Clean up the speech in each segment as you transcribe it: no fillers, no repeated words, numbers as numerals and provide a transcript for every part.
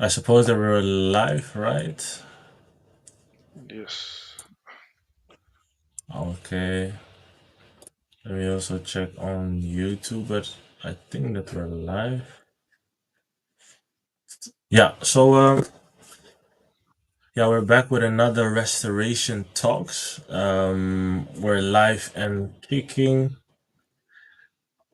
I suppose that we're live, right? Yes. Okay. Let me also check on YouTube, but I think that we're live. Yeah. Yeah, we're back with another restoration talks. We're live and kicking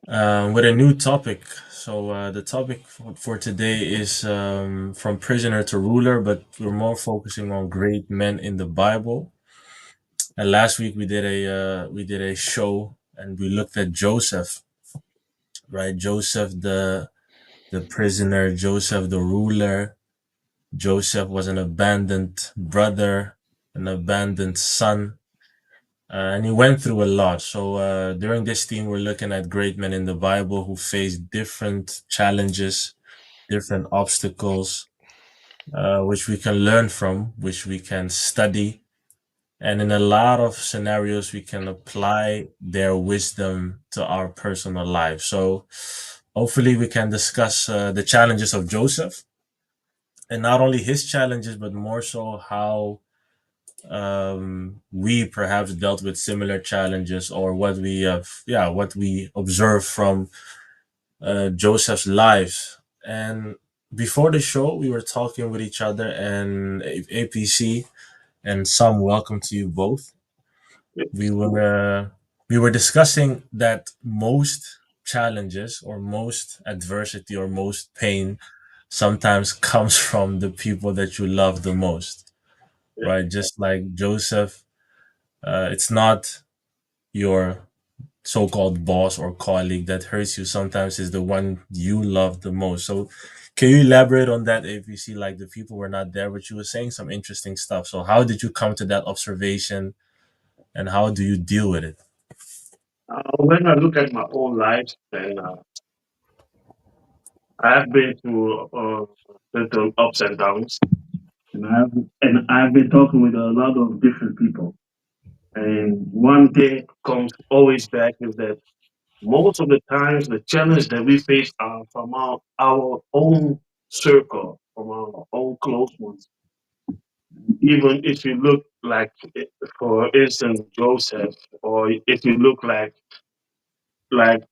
with a new topic. The topic for today is from prisoner to ruler, but we're more focusing on great men in the Bible. And last week we did a show and we looked at Joseph, right? Joseph the prisoner, Joseph the ruler. Joseph was an abandoned brother, an abandoned son, and he went through a lot. During this theme, we're looking at great men in the Bible who faced different challenges, different obstacles, which we can learn from, which we can study. And in a lot of scenarios, we can apply their wisdom to our personal life. So hopefully, we can discuss the challenges of Joseph and not only his challenges, but more so how we perhaps dealt with similar challenges or what we observe from Joseph's lives. And before the show, we were talking with each other and APC and some welcome to you both. we Yes. were uh, we were discussing that most challenges or most adversity or most pain sometimes comes from the people that you love the most, Yeah. right? Just like Joseph, it's not your so-called boss or colleague that hurts you. Sometimes is the one you love the most. So can you elaborate on that? If you see like the people were not there, but you were saying some interesting stuff, so how did you come to that observation and how do you deal with it? When I look at my own life, and I've been through certain ups and downs, and I've been talking with a lot of different people. And one thing comes always back is that most of the times the challenge that we face are from our own circle, from our own close ones. Even if you look like, for instance, Joseph, or if you look like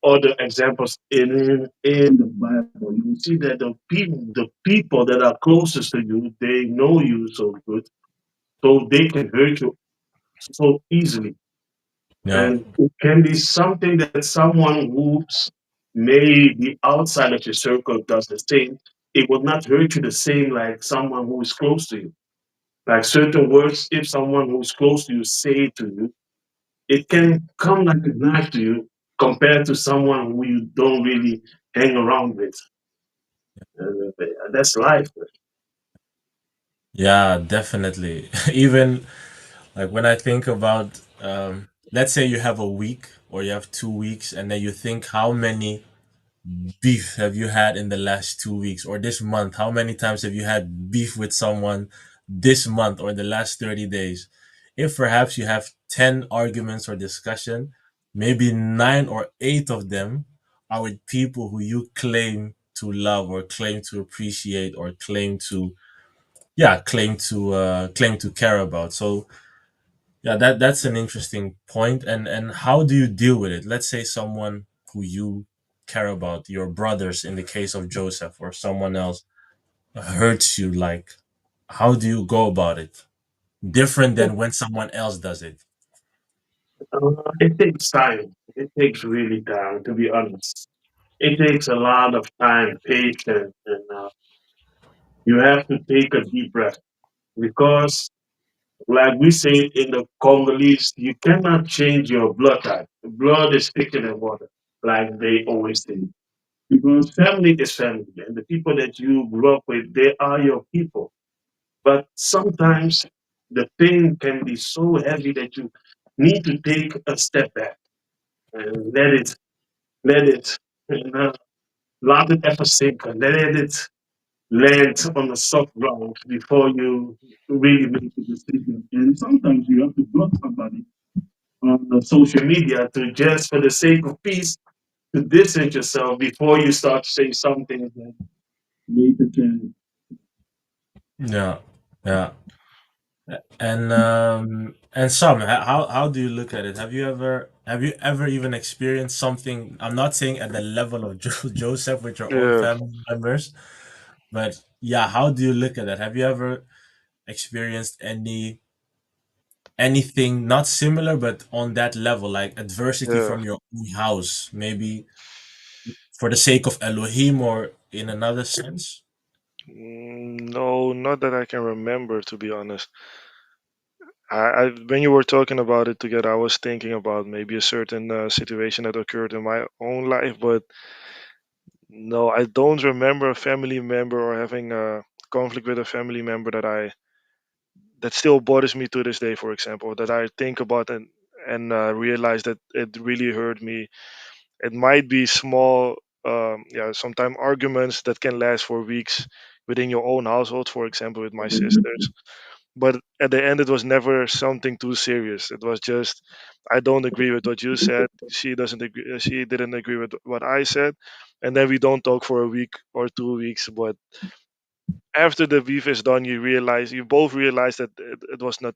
other examples in the Bible, you will see that the people that are closest to you, they know you so good, so they can hurt you so easily. Yeah. And it can be something that someone who's maybe outside of your circle does the same. It will not hurt you the same like someone who is close to you. Like certain words, if someone who's close to you say to you, it can come like a knife to you compared to someone who you don't really hang around with. That's life. Yeah, definitely. Even like when I think about, let's say you have a week or you have 2 weeks, and then you think how many beef have you had in the last 2 weeks or this month? How many times have you had beef with someone this month or the last 30 days? If perhaps you have 10 arguments or discussion, maybe nine or eight of them are with people who you claim to love or claim to appreciate or claim to care about. So yeah, that's an interesting point. And how do you deal with it? Let's say someone who you care about, your brothers in the case of Joseph, or someone else hurts you. Like, how do you go about it? Different than when someone else does it. It takes time. It takes really time, to be honest. It takes a lot of time, patience, and you have to take a deep breath because, like we say in the Congolese, you cannot change your blood type. Blood is thicker than water, like they always say. Because family is family, and the people that you grew up with, they are your people. But sometimes the pain can be so heavy that you need to take a step back and let it, let it ever sink, and let it land on the soft ground before you really make a decision. And sometimes you have to block somebody on the social media to just for the sake of peace to distance yourself before you start to say something that later can. Yeah, yeah. And some, how do you look at it? Have you ever even experienced something? I'm not saying at the level of Joseph with your own Yeah, family members, but yeah, how do you look at that? Have you ever experienced anything not similar but on that level, like adversity yeah. from your own house, maybe for the sake of Elohim or in another sense? No, not that I can remember, to be honest. When you were talking about it together, I was thinking about maybe a certain situation that occurred in my own life, but no, I don't remember a family member or having a conflict with a family member that still bothers me to this day. For example, that I think about and realize that it really hurt me. It might be small, yeah, sometimes arguments that can last for weeks within your own household. For example, with my sisters, but at the end it was never something too serious. It was just, I don't agree with what you said, she doesn't agree, she didn't agree with what I said, and then we don't talk for a week or 2 weeks. But after the beef is done, you both realize that it was not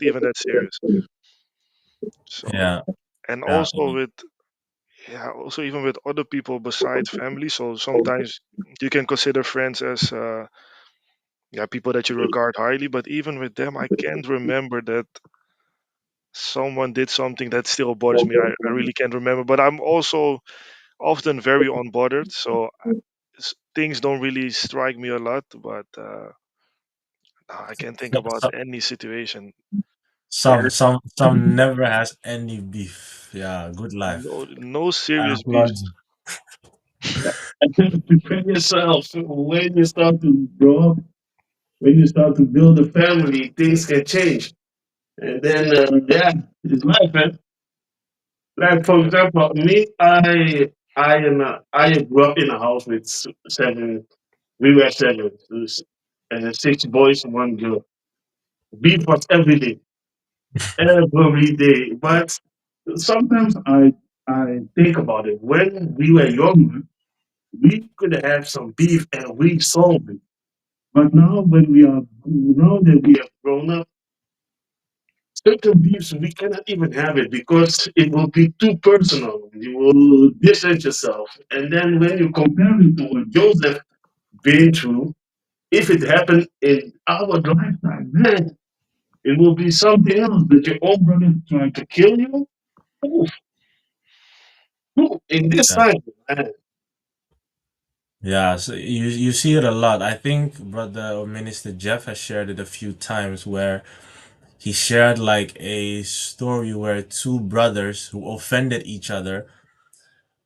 even that serious. So, Yeah, and yeah, also with, yeah, also even with other people besides family. So sometimes you can consider friends as yeah, people that you regard highly, but even with them I can't remember that someone did something that still bothers me. I really can't remember, but I'm also often very unbothered, so things don't really strike me a lot. But I can't think about some any situation. some never has any beef. Yeah, good life. No, no I serious applaud beefs. you. Prepare yourself. When you start to grow up, when you start to build a family, things can change. And then, yeah, it's life, man. Like for example, me, I grew up in a house with seven. We were seven, and six boys, one girl. Beef was every day. But sometimes I think about it. When we were younger, we could have some beef and we solved it. But now that we have grown up, certain beefs we cannot even have it because it will be too personal. You will distance yourself, and then when you compare it to what Joseph been through, if it happened in our lifetime, man, it will be something else. That your own brother tried to kill you. Oof, oof, in this Yeah, time, man. yeah. So you see it a lot. I think brother or Minister Jeff has shared it a few times where he shared like a story where two brothers who offended each other,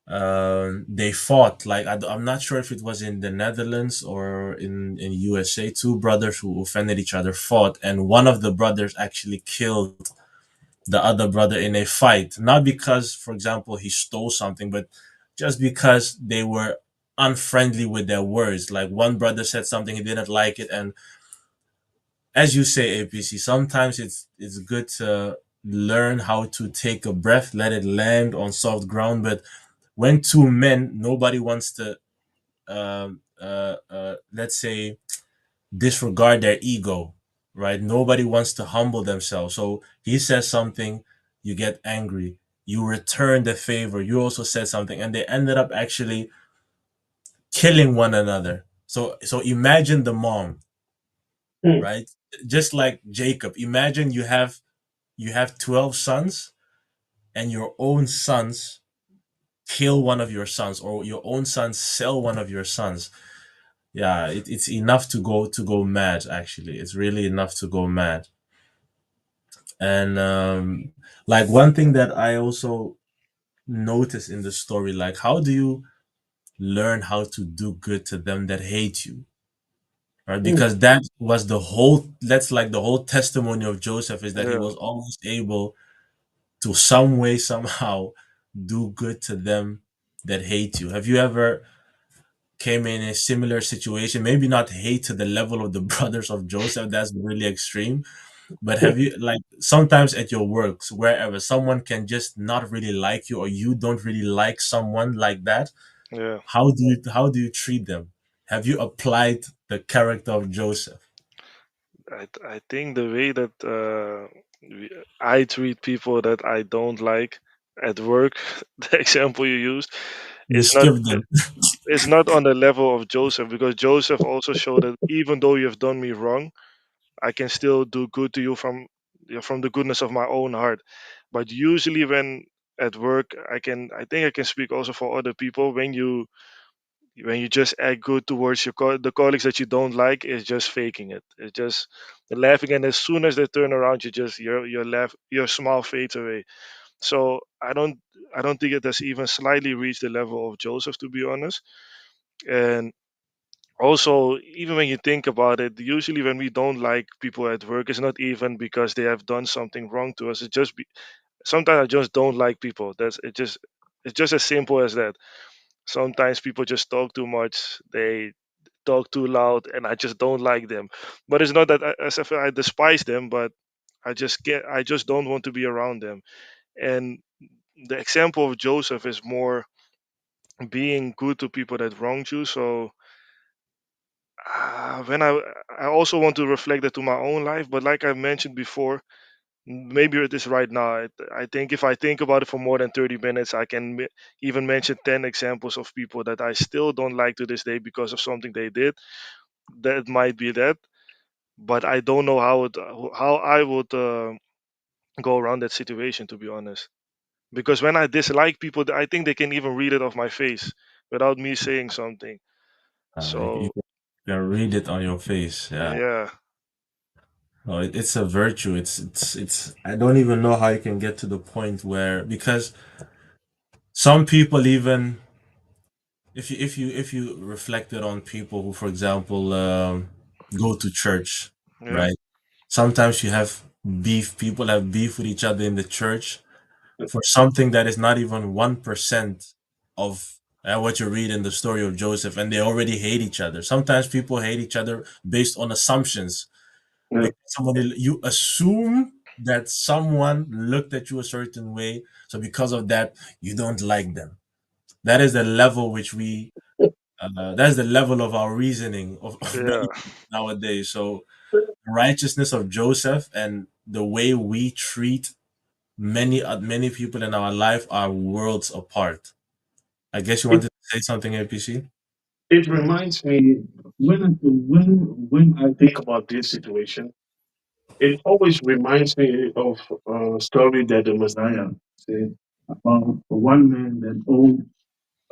they fought. Like I'm not sure if it was in the Netherlands or in USA. Two brothers who offended each other fought, and one of the brothers actually killed the other brother in a fight. Not because, for example, he stole something, but just because they were unfriendly with their words. Like one brother said something, he didn't like it, and as you say, APC, sometimes it's good to learn how to take a breath, let it land on soft ground. But when two men, nobody wants to, let's say, disregard their ego, right? Nobody wants to humble themselves. So he says something, you get angry, you return the favor. You also said something, and they ended up actually killing one another. So imagine the mom, Hmm. right? Just like Jacob. Imagine you have 12 sons, and your own sons kill one of your sons, or your own sons sell one of your sons. Yeah, it's enough to go mad. Actually, it's really enough to go mad. And like one thing that I also notice in the story, like how do you learn how to do good to them that hate you, right? Hmm. Because that was that's like the whole testimony of Joseph, is that he Yeah, was always able to some way somehow do good to them that hate you. Have you ever came in a similar situation? Maybe not hate to the level of the brothers of Joseph, that's really extreme. But have you, like, sometimes at your works, wherever, someone can just not really like you, or you don't really like someone like that? yeah. How do you treat them? Have you applied the character of Joseph? I think the way that I treat people that I don't like at work, the example you used, You is not skip them. is not on the level of Joseph, because Joseph also showed that even though you have done me wrong, I can still do good to you from the goodness of my own heart. But usually when at work, I think I can speak also for other people. When you just act good towards the colleagues that you don't like, is just faking it. It's just laughing, and as soon as they turn around, your smile fades away. So I don't think it has even slightly reached the level of Joseph, to be honest. And also, even when you think about it, usually when we don't like people at work, it's not even because they have done something wrong to us. Sometimes I just don't like people. It's just as simple as that. Sometimes people just talk too much. They talk too loud, and I just don't like them. But it's not that as if I despise them, but I just don't want to be around them. And the example of Joseph is more being good to people that wronged you. So when I also want to reflect that to my own life, but like I mentioned before, maybe it is right now. I think if I think about it for more than 30 minutes, I can even mention 10 examples of people that I still don't like to this day because of something they did. That might be that, but I don't know how I would go around that situation, to be honest. Because when I dislike people, I think they can even read it off my face without me saying something. You So can read it on your face. Yeah. yeah, Oh, it's a virtue. It's. I don't even know how you can get to the point where, because some people, even if you reflected on people who, for example, go to church, yeah, right? Sometimes you have beef. People have beef with each other in the church for something that is not even 1% of what you read in the story of Joseph, and they already hate each other. Sometimes people hate each other based on assumptions. Yeah. Because somebody, you assume that someone looked at you a certain way, so because of that, you don't like them. That is the level which we. That's the level of our reasoning of many yeah. nowadays. So the righteousness of Joseph and the way we treat many people in our life are worlds apart. I guess you It, wanted to say something, APC? it reminds me when I think about this situation, it always reminds me of a story that the Messiah said about one man that owed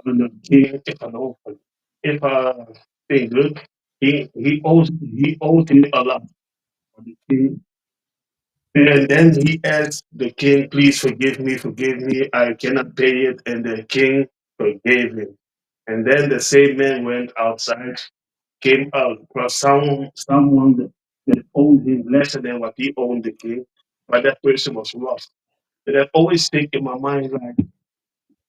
the king an orphan. If thing good, he owed him a lot for the king. And then he asked the king, please forgive me, I cannot pay it. And the king forgave him. And then the same man went outside, came out across someone that owed him lesser than what he owed the king, but that person was lost. And that always stick in my mind like,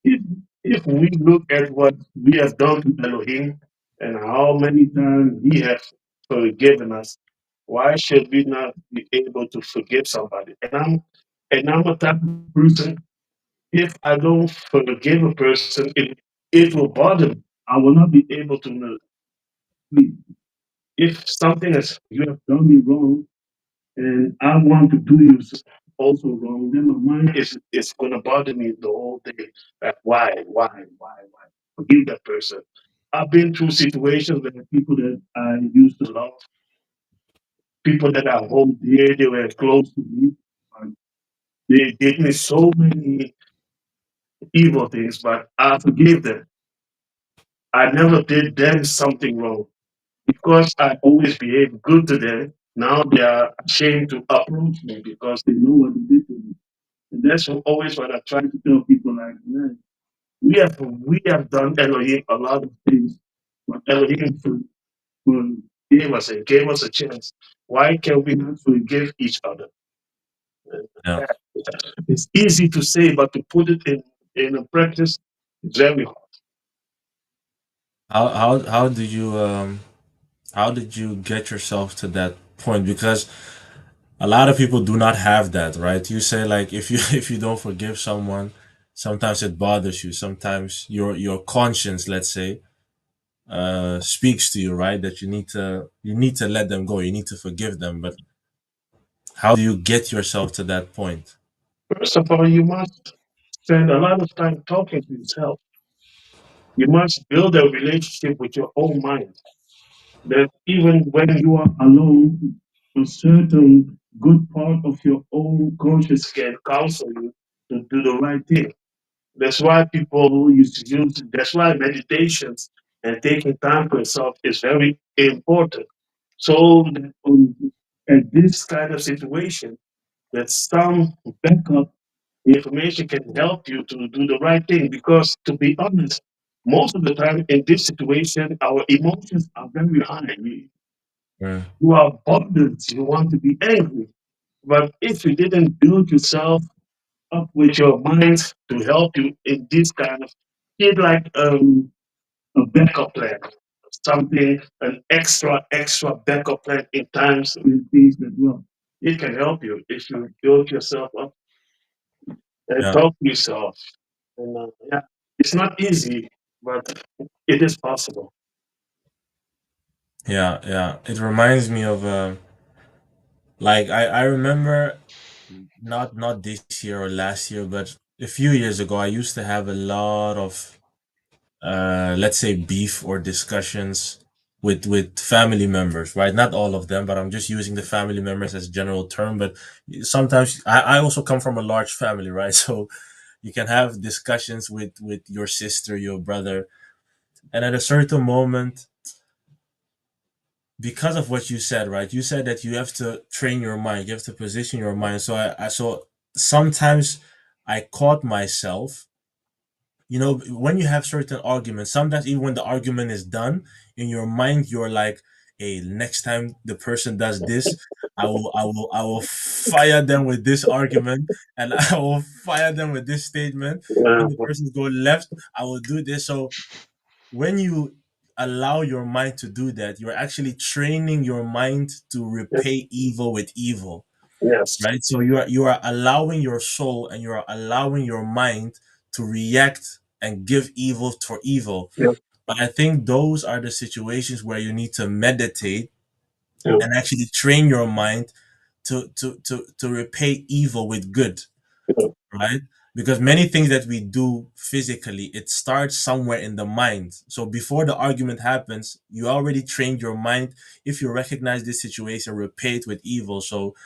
if if we look at what we have done to Elohim and how many times he has forgiven us, why should we not be able to forgive somebody? And I'm a type of person, if I don't forgive a person, it will bother me. I will not be able to sleep. If something is you have done me wrong and I want to do you also wrong, then my mind is gonna bother me the whole day. Like why? Forgive that person. I've been through situations where people that I used to love, people that I hold dear, they were close to me. and They did me so many evil things, but I forgave them. I never did them something wrong. Because I always behave good to them, now they are ashamed to approach me because they know what they did to me. And that's always what I try to tell people like, man, we have done Elohim a lot of things, but Elohim gave us a chance. Why can we not forgive each other? And Yeah. that- It's easy to say, but to put it in a practice, it's very hard. How did you get yourself to that point? Because a lot of people do not have that, right? You say, like, if you if you don't forgive someone, sometimes it bothers you. Sometimes your conscience, let's say, speaks to you, right? That you need to let them go. You need to forgive them. But how do you get yourself to that point? First of all, you must spend a lot of time talking to yourself. You must build a relationship with your own mind. That even when you are alone, a certain good part of your own conscience can counsel you to do the right thing. That's why people used to use, that's why meditations and taking time for yourself is very important. So that at this kind of situation, that some backup information can help you to do the right thing. Because to be honest, most of the time in this situation, our emotions are very high. Mm, You are bothered, you want to be angry. But if you didn't build yourself up with your mind to help you in this kind of, get like a backup plan, something, an extra backup plan in times when things get wrong. It can help you if you build yourself up and yeah, talk to yourself. And yeah, it's not easy, but it is possible. yeah, yeah. It reminds me of like I remember not this year or last year, but a few years ago, I used to have a lot of let's say beef or discussions with family members, right? Not all of them, but I'm just using the family members as a general term. But sometimes I also come from a large family, right? So you can have discussions with your sister, your brother, and at a certain moment, because of what you said, right? You said that you have to train your mind, you have to position your mind. So so sometimes I caught myself, when you have certain arguments, sometimes even when the argument is done, in your mind you're like, hey, next time the person does this, I will fire them with this argument, and I will fire them with this statement. When the Yeah, persons go left, I will do this. So when you allow your mind to do that, you're actually training your mind to yeah, repay evil with evil, yes, right? So you are allowing your soul and you are allowing your mind to react and give evil for evil. yeah, But I think those are the situations where you need to meditate yeah, and actually train your mind to repay evil with good, yeah, right? Because many things that we do physically, it starts somewhere in the mind. So before the argument happens, you already trained your mind. If you recognize this situation, repay it with evil. So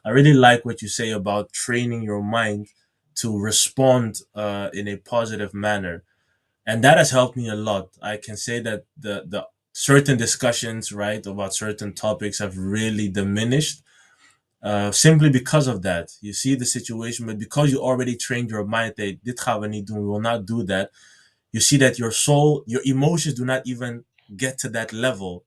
I really like what you say about training your mind to respond in a positive manner, and that has helped me a lot. I can say that the certain discussions, right, about certain topics have really diminished simply because of that. You see the situation, but because you already trained your mind that dit gaan we niet doen, we will not do that. You see that your soul, your emotions do not even get to that level,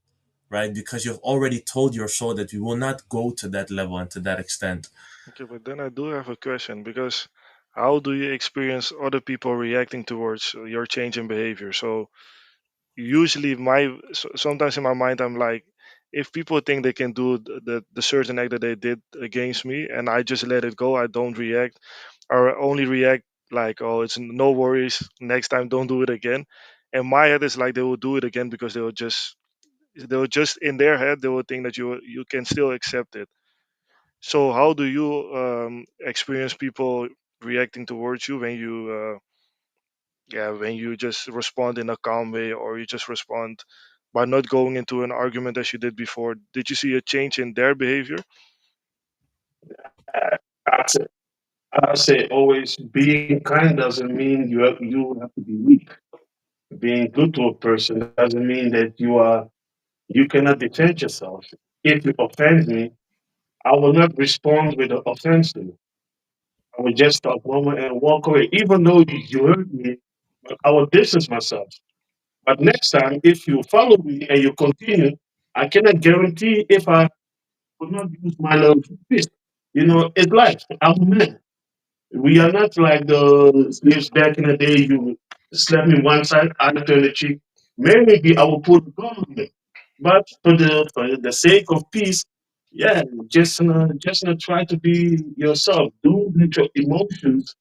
right? Because you've already told your soul that we will not go to that level and to that extent. Okay, but then I do have a question because how do you experience other people reacting towards your change in behavior? So usually sometimes in my mind I'm like, if people think they can do the certain act that they did against me and I just let it go, I don't react, or only react like, oh, it's no worries, next time don't do it again. And my head is like they will do it again because they will just in their head they will think that you can still accept it. So how do you experience people reacting towards you when you just respond in a calm way, or you just respond by not going into an argument as you did before? Did you see a change in their behavior? I say, I say always being kind doesn't mean you have to be weak. Being good to a person doesn't mean that you cannot defend yourself. If you offend me, I will not respond with an offense to you. I will just stop moment and walk away. Even though you hurt me, I will distance myself. But next time, if you follow me and you continue, I cannot guarantee if I will not use my little fist. It's life. I'm a man. We are not like the slaves back in the day. You slap me one side, I turn the cheek. Maybe I will put a gun on you. But for the sake of peace, yeah, just try to be yourself. Don't let your emotions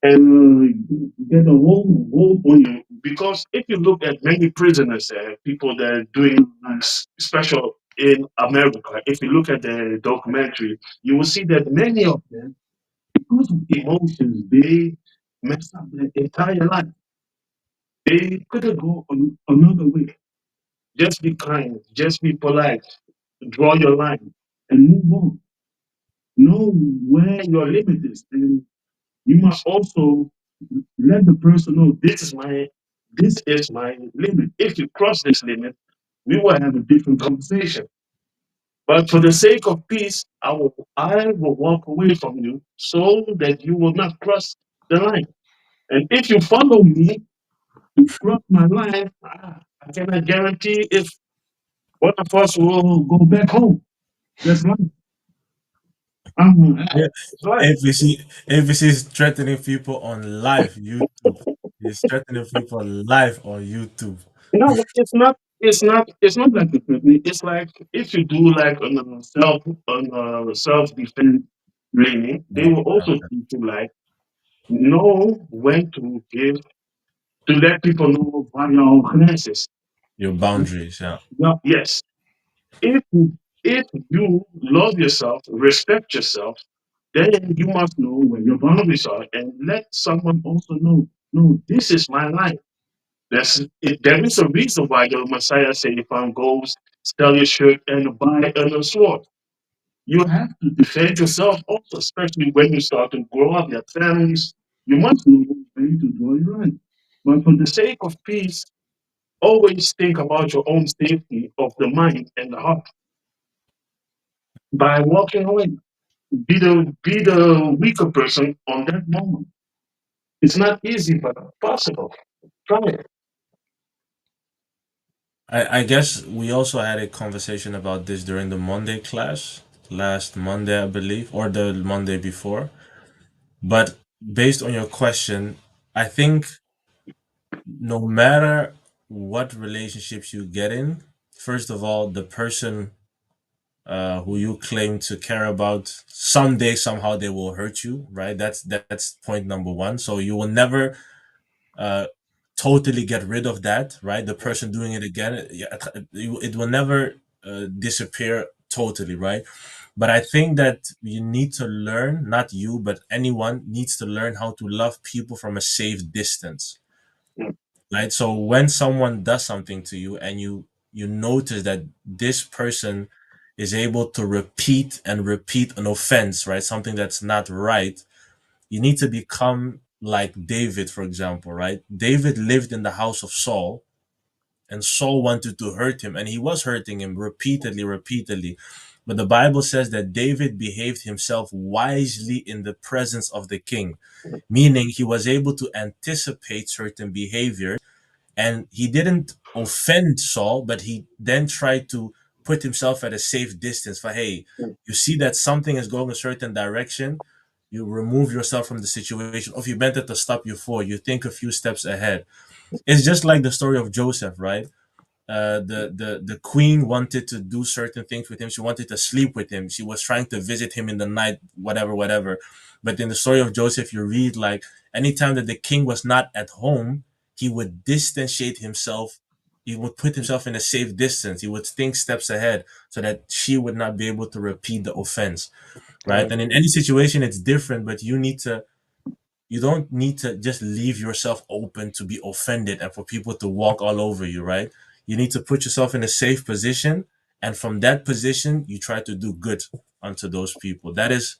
and get a hold on you. because if you look at many prisoners, people that are doing special in America, if you look at the documentary, you will see that many of them, because of emotions, they mess up their entire life. They couldn't go another way. Just be kind, just be polite, draw your line, and move on. Know where your limit is, and you must also let the person know this is my limit. If you cross this limit, we will have a different conversation. But for the sake of peace, I will walk away from you so that you will not cross the line. And if you follow me to cross my line, I cannot guarantee if one of us will go back home. That's life. Yeah. It's life. APC is threatening people on live YouTube. He's threatening people live on YouTube. No, it's not. It's not like a technique. It's like if you do like on a self defense training, they Yeah, will also teach you like know when to give to let people know what your grenses. your boundaries. Yeah. Yeah, yes. If you love yourself, respect yourself, then you must know where your boundaries are and let someone also know. No, this is my life. There is a reason why the Messiah said, if I'm goes, sell your shirt and buy a sword. You have to defend yourself also, especially when you start to grow up, your families. You must know when to draw your line. But for the sake of peace, always think about your own safety of the mind and the heart by walking away. Be the weaker person on that moment. It's not easy, but possible. Try it. I guess we also had a conversation about this during the Monday class last Monday, I believe, or the Monday before. But based on your question, I think no matter what relationships you get in, first of all, the person who you claim to care about, someday somehow they will hurt you, right? That's point number one. So you will never uh, totally get rid of that, right? The person doing it again, yeah, it will never disappear totally, right? But I think that you need to learn, not you, but anyone needs to learn how to love people from a safe distance, right? So when someone does something to you and you notice that this person is able to repeat and repeat an offense, right? Something that's not right, you need to become like David, for example, right? David lived in the house of Saul, and Saul wanted to hurt him, and he was hurting him repeatedly, repeatedly. But the Bible says that David behaved himself wisely in the presence of the king, meaning he was able to anticipate certain behaviors, and he didn't offend Saul, but he then tried to put himself at a safe distance. For hey, you see that something is going a certain direction, you remove yourself from the situation. Or if you meant it to stop you for, you think a few steps ahead. It's just like the story of Joseph, right? The queen wanted to do certain things with him. She wanted to sleep with him. She was trying to visit him in the night, whatever, whatever. But in the story of Joseph, you read like anytime that the king was not at home, he would distantiate himself. He would put himself in a safe distance. He would think steps ahead so that she would not be able to repeat the offense, right? Yeah, And in any situation, it's different, but you don't need to just leave yourself open to be offended and for people to walk all over you, right? You need to put yourself in a safe position, and from that position you try to do good unto those people. That is,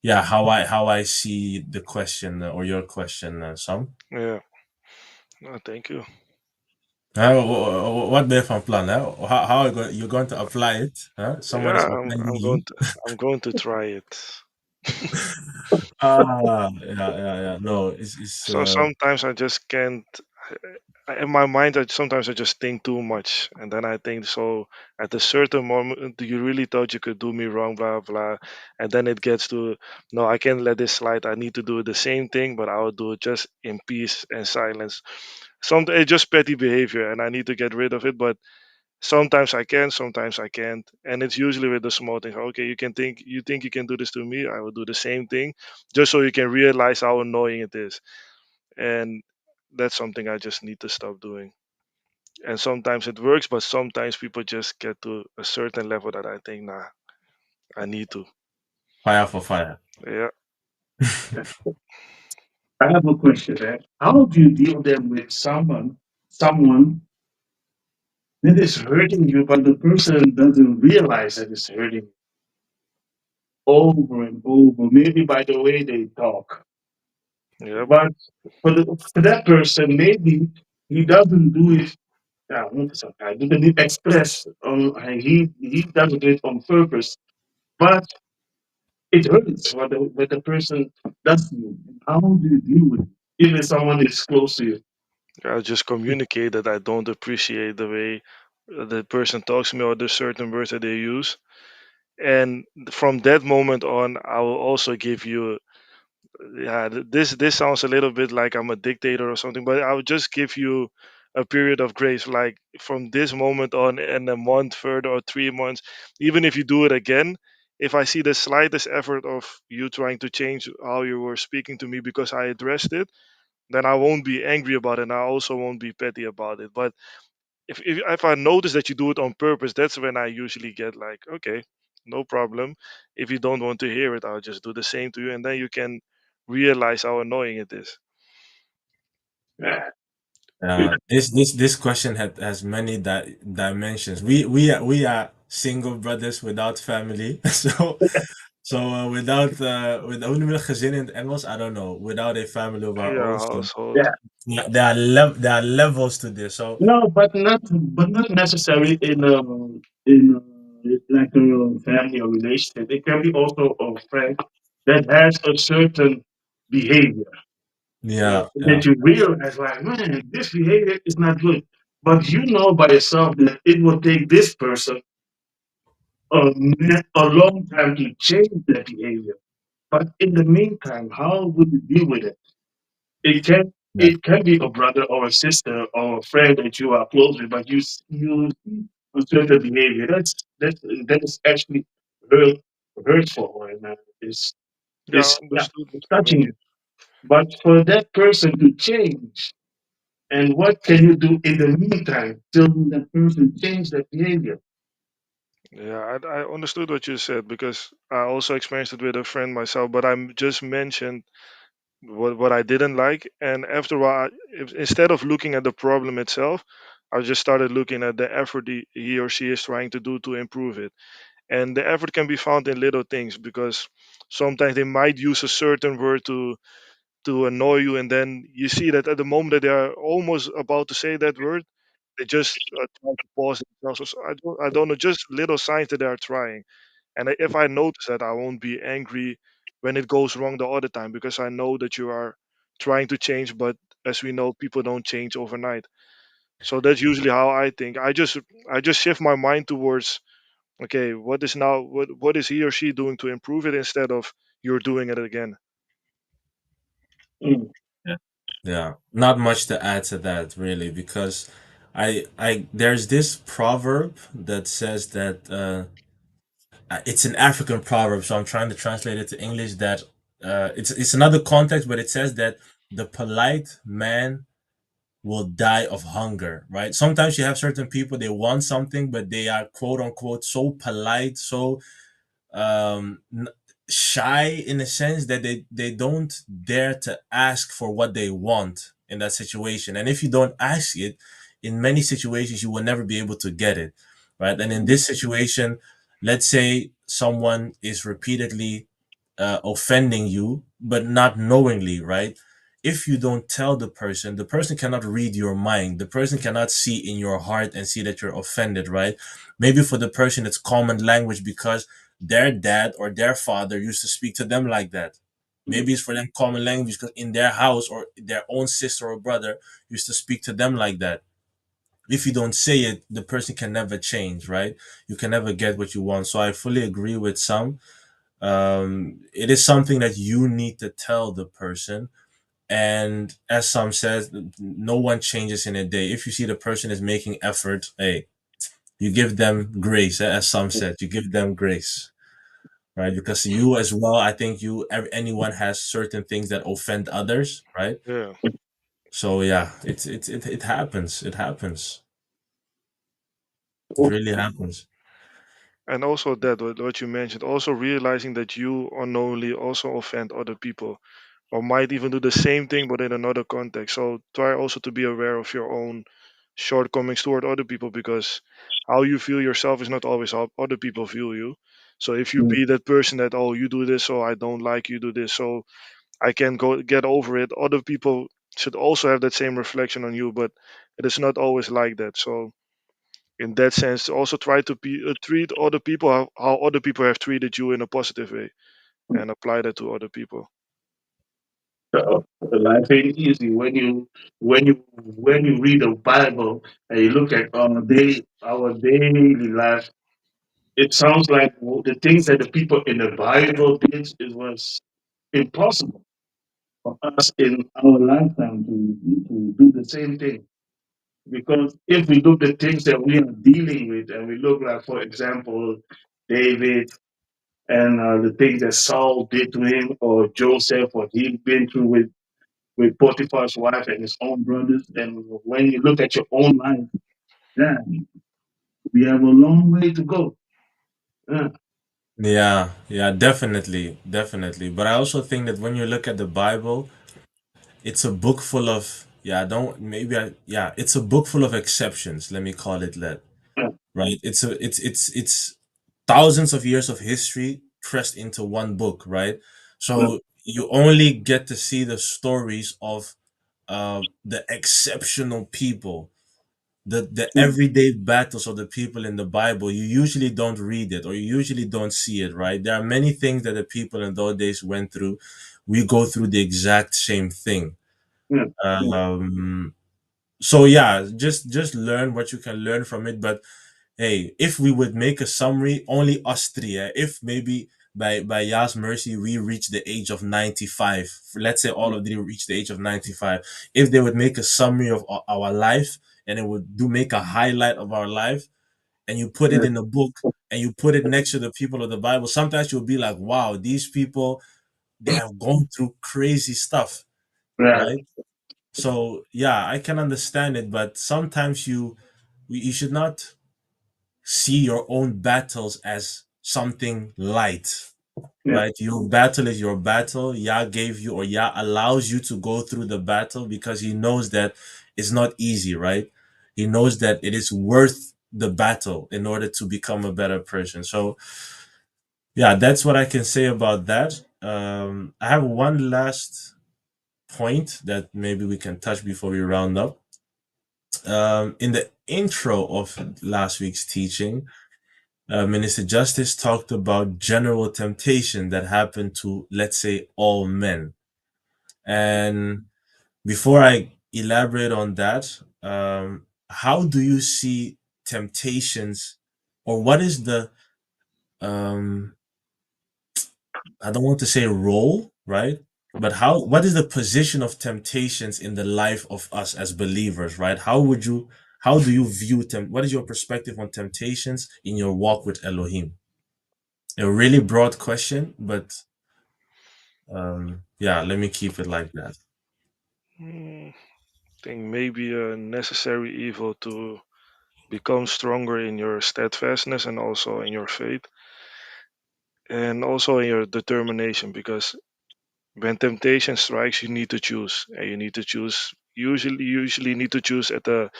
yeah, how I see the question, or your question, Sam. yeah. No, thank you. What they from plan, huh? How you're going to apply it, huh? Someone is Yeah, offending you. I'm going to try it. Yeah. No, it's So sometimes I just can't. In my mind, sometimes I just think too much, and then I think so. At a certain moment, do you really thought you could do me wrong, blah blah, and then it gets to no, I can't let this slide. I need to do the same thing, but I will do it just in peace and silence. It's just petty behavior, and I need to get rid of it. But sometimes I can, sometimes I can't, and it's usually with the small things. Okay, you think you can do this to me, I will do the same thing, just so you can realize how annoying it is. And that's something I just need to stop doing. And sometimes it works, but sometimes people just get to a certain level that I think, nah, I need to. Fire for fire. Yeah. I have a question. How do you deal then with someone that is hurting you, but the person doesn't realize that it's hurting you over and over, maybe by the way they talk. Yep. But for that person, maybe he doesn't do it. Not sometimes, he doesn't express. He doesn't do it on purpose, but it hurts what the person does to you. How do you deal with it? Even someone is close to you. I just communicate that I don't appreciate the way the person talks to me or the certain words that they use. And from that moment on, I will also give you, yeah, this sounds a little bit like I'm a dictator or something, but I'll just give you a period of grace, like from this moment on and a month further or 3 months. Even if you do it again, if I see the slightest effort of you trying to change how you were speaking to me because I addressed it, then I won't be angry about it, and I also won't be petty about it. But if I notice that you do it on purpose, that's when I usually get like, okay, no problem. If you don't want to hear it, I'll just do the same to you, and then you can realize how annoying it is. Yeah. This question has many dimensions. We are single brothers without family. Without hoe noem je dat, gezin in het Engels? I don't know. Without a family of our Yeah, own. So household. Yeah. yeah, there are levels to this. So No, but not necessarily in like a family or relationship. It can be also a friend that has a certain behavior Yeah, yeah. that you realize, like, man, this behavior is not good. But you know by yourself that it will take this person a long time to change that behavior. But in the meantime, how would you deal with it? It can Yeah. it can be a brother or a sister or a friend that you are close with, but you see a certain behavior that is actually hurt, hurtful and yeah, yeah, understood. it's Yeah, touching you. But for that person to change, and what can you do in the meantime till that person change that behavior? yeah, I understood what you said because I also experienced it with a friend myself. But I just mentioned what I didn't like, and after a while, instead of looking at the problem itself, I just started looking at the effort he or she is trying to do to improve it. And the effort can be found in little things because sometimes they might use a certain word to annoy you, and then you see that at the moment that they are almost about to say that word, they just try to pause themselves. So I don't know, just little signs that they are trying. And if I notice that, I won't be angry when it goes wrong the other time because I know that you are trying to change. But as we know, people don't change overnight. So that's usually how I think. I just shift my mind towards, okay, what is he or she doing to improve it instead of you're doing it again. Mm, Yeah. Yeah. Not much to add to that really because I there's this proverb that says that it's an African proverb, so I'm trying to translate it to English. That it's another context, but it says that the polite man will die of hunger. Right? Sometimes you have certain people they want something, but they are quote unquote so polite, so um, shy in a sense that they don't dare to ask for what they want in that situation. And if you don't ask it, in many situations you will never be able to get it, right? And in this situation, let's say someone is repeatedly offending you, but not knowingly, right? If you don't tell the person cannot read your mind. The person cannot see in your heart and see that you're offended, right? Maybe for the person it's common language because their dad or their father used to speak to them like that. mm, Maybe it's for them common language because in their house or their own sister or brother used to speak to them like that. If you don't say it, the person can never change, right? You can never get what you want. So I fully agree with some. It is something that you need to tell the person. And as some says, no one changes in a day. If you see the person is making effort, hey, you give them grace. As some said, you give them grace, right? Because you as well, I think anyone has certain things that offend others, right? Yeah. So yeah, it happens. It happens. It Oh, really happens. And also that what you mentioned, also realizing that you unknowingly also offend other people, or might even do the same thing but in another context. So try also to be aware of your own shortcomings toward other people, because how you feel yourself is not always how other people feel you. So if you yeah, be that person that, oh, you do this, so I don't like you do this, so I can go get over it. Other people should also have that same reflection on you, but it is not always like that. So in that sense, also try to treat other people how other people have treated you in a positive way, and apply that to other people. so life ain't easy when you read the Bible and you look at our daily life. It sounds like the things that the people in the Bible did, it was impossible for us in our lifetime to do the same thing. Because if we look at things that we are dealing with, and we look like, for example, David and the things that Saul did to him, or Joseph, what he'd been through with Potiphar's wife and his own brothers, and when you look at your own life, yeah, we have a long way to go. Yeah, Yeah, yeah, definitely, definitely. But I also think that when you look at the Bible, it's a book full of, yeah, don't maybe I yeah, it's a book full of exceptions. Let me call it that. yeah, Right? It's thousands of years of history pressed into one book, right? yeah, So you only get to see the stories of the exceptional people, the yeah, everyday battles of the people in the Bible. You usually don't read it, or you usually don't see it, right? There are many things that the people in those days went through. We go through the exact same thing. yeah, yeah, So yeah, just learn what you can learn from it. But hey, if we would make a summary, only us three, if maybe by Yah's mercy we reach the age of 95, let's say all of them reach the age of 95, if they would make a summary of our life, and it would do make a highlight of our life, and you put it yeah, in a book, and you put it next to the people of the Bible, sometimes you'll be like, wow, these people, they have gone through crazy stuff, yeah, right? So yeah, I can understand it, but sometimes you should not see your own battles as something light, yeah, right? Your battle is your battle. Yah gave you, or Yah allows you to go through the battle because He knows that it's not easy, right? He knows that it is worth the battle in order to become a better person. So, yeah, that's what I can say about that. I have one last point that maybe we can touch before we round up. In the intro of last week's teaching, Minister Justice talked about general temptation that happened to, let's say, all men. And before I elaborate on that, how do you see temptations, or what is the, um, I don't want to say role, right? But what is the position of temptations in the life of us as believers, right? How do you view what is your perspective on temptations in your walk with Elohim? A really broad question, but yeah, let me keep it like that. I think maybe a necessary evil to become stronger in your steadfastness and also in your faith and also in your determination, because when temptation strikes you need to choose, and you need to choose usually need to choose at a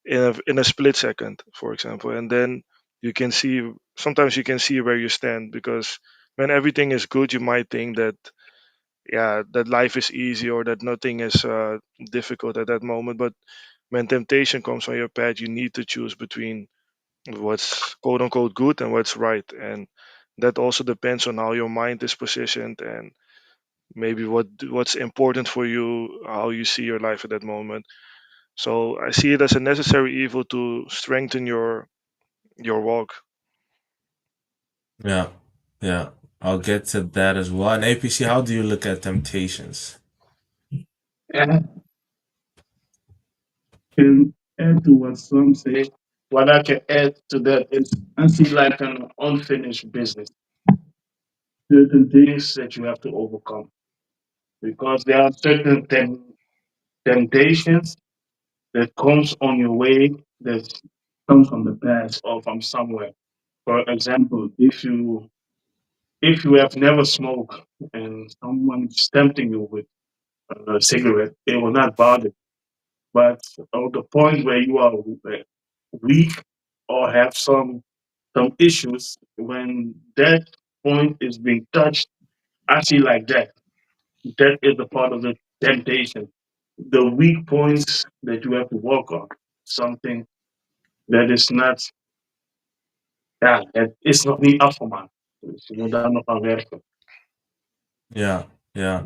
in a split second, for example, and then you can see, sometimes you can see where you stand, because when everything is good you might think that, yeah, that life is easy or that nothing is difficult at that moment. But when temptation comes on your path, you need to choose between what's quote unquote good and what's right, and that also depends on how your mind is positioned, and maybe what's important for you, how you see your life at that moment. So I see it as a necessary evil to strengthen your walk. Yeah, yeah, I'll get to that as well. And APC, how do you look at temptations? yeah. Can add to what some say. What I can add to that is I see like an unfinished business. Certain things that you have to overcome because there are certain things. temptations that comes on your way that comes from the past or from somewhere. For example, if you have never smoked and someone's tempting you with a cigarette, it will not bother. But at the point where you are weak or have some issues, when that point is being touched, I see like that. That is a part of the temptation. The weak points that you have to work on. Something that is not, ja, het is nog niet afgemaakt. Dus je moet daar nog aan werken. Yeah, yeah.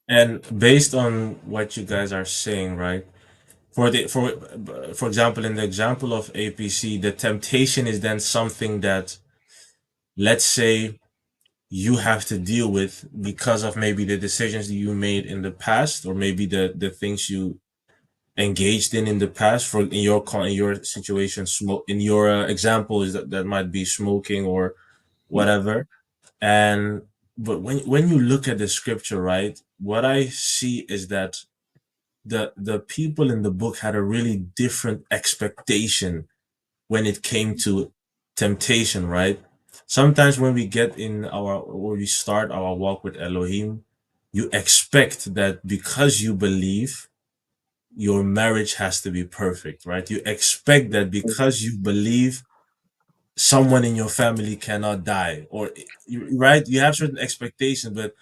And based on what you guys are saying, right? For example, in the example of APC, the temptation is then something that, let's say, you have to deal with because of maybe the decisions that you made in the past, or maybe the things you engaged in the past. For in your situation, smoke in your example is that might be smoking or whatever. And but when you look at the scripture, right, what I see is that the people in the book had a really different expectation when it came to temptation, right? Sometimes when we get in our or we start our walk with Elohim, you expect that because you believe, your marriage has to be perfect, right? You expect that because you believe, someone in your family cannot die, or right? You have certain expectations. But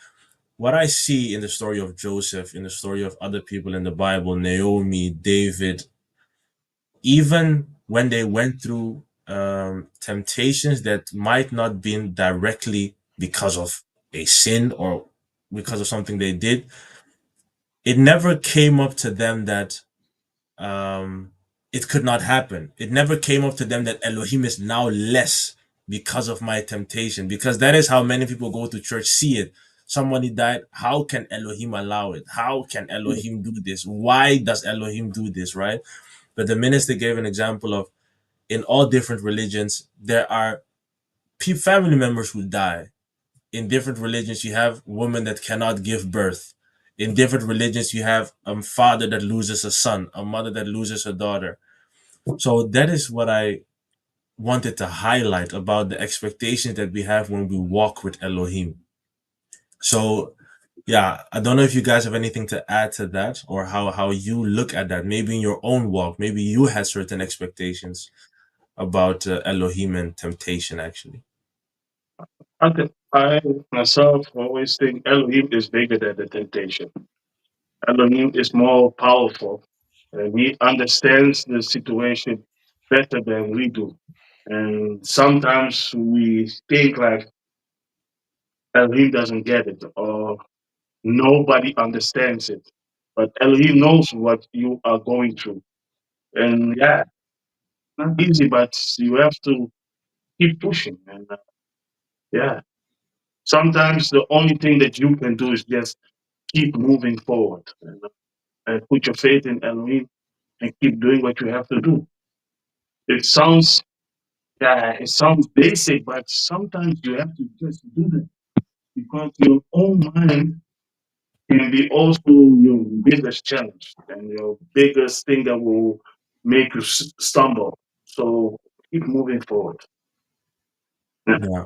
what I see in the story of Joseph, in the story of other people in the Bible, Naomi, David, even when they went through temptations that might not been directly because of a sin or because of something they did, it never came up to them that um, it could not happen. It never came up to them that Elohim is now less because of my temptation, because that is how many people go to church, see it. Somebody died. How can Elohim allow it? How can Elohim do this? Why does Elohim do this, right? But the minister gave an example of in all different religions, there are family members who die. In different religions, you have women that cannot give birth. In different religions, you have a father that loses a son, a mother that loses a daughter. So that is what I wanted to highlight about the expectations that we have when we walk with Elohim. So yeah, I don't know if you guys have anything to add to that, or how you look at that. Maybe in your own walk, maybe you had certain expectations about Elohim and temptation. Actually, I myself always think Elohim is bigger than the temptation. Elohim is more powerful and he understands the situation better than we do. And sometimes we think like Elohim doesn't get it or nobody understands it. But Elohim knows what you are going through. And yeah, not easy, but you have to keep pushing. And yeah, sometimes the only thing that you can do is just keep moving forward and put your faith in Elohim and keep doing what you have to do. It sounds Yeah, it sounds basic, but sometimes you have to just do that because your own mind can be also your biggest challenge and your biggest thing that will make you stumble. So keep moving forward. Yeah. yeah.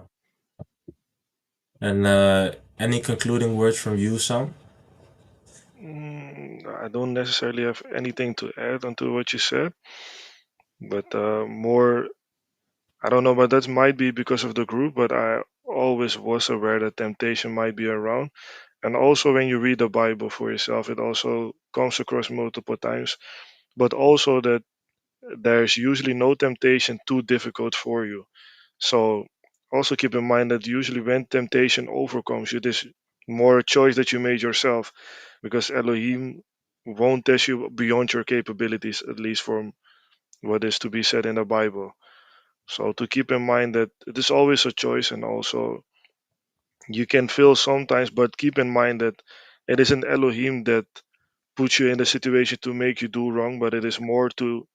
And any concluding words from you, Sam? I don't necessarily have anything to add onto what you said, but more, I don't know, but that might be because of the group, but I always was aware that temptation might be around. And also, when you read the Bible for yourself, it also comes across multiple times, but also that there's usually no temptation too difficult for you. So also keep in mind that usually when temptation overcomes you, this more a choice that you made yourself, because Elohim won't test you beyond your capabilities, at least from what is to be said in the Bible. So to keep in mind that it is always a choice, and also you can fail sometimes, but keep in mind that it is an Elohim that puts you in the situation to make you do wrong, but it is more to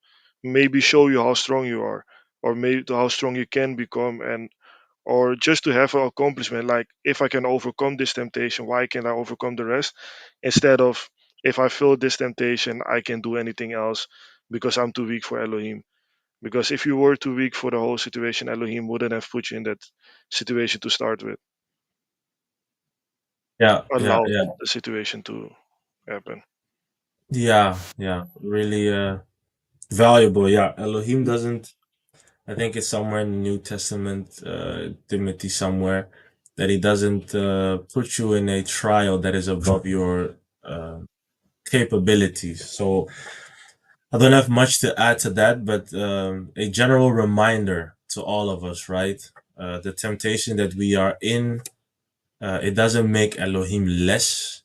maybe show you how strong you are, or maybe to how strong you can become, and or just to have an accomplishment like if I can overcome this temptation, why can't I overcome the rest, instead of if I feel this temptation, I can do anything else because I'm too weak for Elohim. Because if you were too weak for the whole situation, Elohim wouldn't have put you in that situation to start with. Yeah, yeah, Allowed yeah, the situation to happen. yeah, yeah. Really valuable. Yeah, Elohim doesn't. I think it's somewhere in the New Testament, Timothy somewhere, that he doesn't put you in a trial that is above your uh, capabilities. So I don't have much to add to that, but a general reminder to all of us, right? The temptation that we are in, it doesn't make Elohim less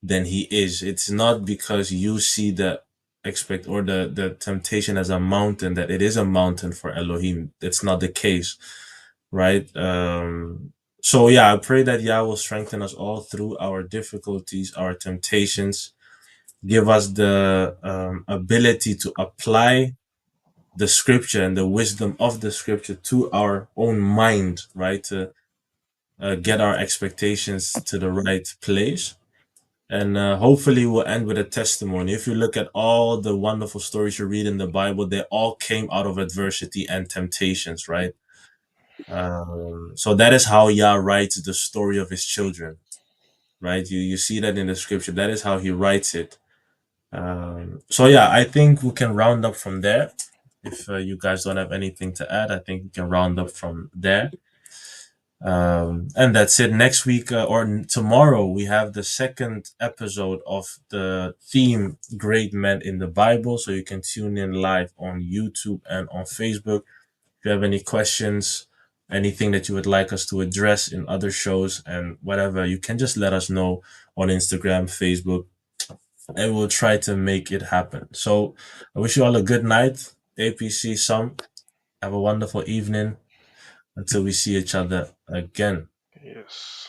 than he is. It's not because you see the expect or the temptation as a mountain that it is a mountain for Elohim. That's not the case, right? So yeah, I pray that Yah will strengthen us all through our difficulties, our temptations, give us the ability to apply the scripture and the wisdom of the scripture to our own mind, right? To get our expectations to the right place. And hopefully, we'll end with a testimony. If you look at all the wonderful stories you read in the Bible, they all came out of adversity and temptations, right? So that is how Yah writes the story of his children, right? You see that in the scripture. That is how he writes it. So yeah, I think we can round up from there. If you guys don't have anything to add, I think we can round up from there. And that's it. Next week tomorrow, we have the second episode of the theme Great Men in the Bible. So you can tune in live on YouTube and on Facebook. If you have any questions, anything that you would like us to address in other shows and whatever, you can just let us know on Instagram, Facebook, and we'll try to make it happen. So I wish you all a good night. APC, some have a wonderful evening until we see each other again. Yes.